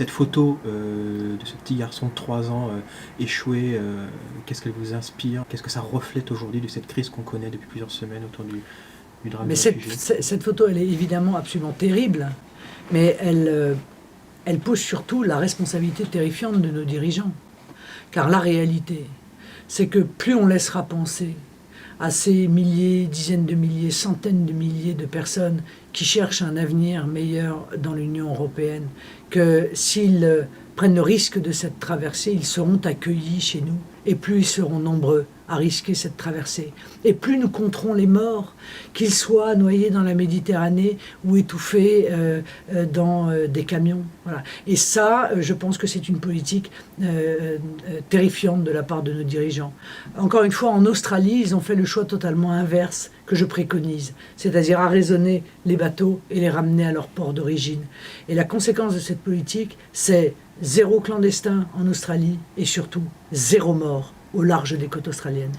Cette photo de ce petit garçon de 3 ans échoué, qu'est-ce qu'elle vous inspire? Qu'est-ce que ça reflète aujourd'hui de cette crise qu'on connaît depuis plusieurs semaines autour du drame Mais des réfugiés? cette photo, elle est évidemment absolument terrible, mais elle pose surtout la responsabilité terrifiante de nos dirigeants. Car la réalité, c'est que plus on laissera penser à ces milliers, dizaines de milliers, centaines de milliers de personnes qui cherchent un avenir meilleur dans l'Union européenne, que s'ils prennent le risque de cette traversée, ils seront accueillis chez nous, et plus ils seront nombreux à risquer cette traversée. Et plus nous compterons les morts, qu'ils soient noyés dans la Méditerranée ou étouffés dans des camions. Voilà. Et ça, je pense que c'est une politique terrifiante de la part de nos dirigeants. Encore une fois, en Australie, ils ont fait le choix totalement inverse que je préconise, c'est-à-dire arraisonner les bateaux et les ramener à leur port d'origine. Et la conséquence de cette politique, c'est 0 clandestin en Australie et surtout 0 mort au large des côtes australiennes.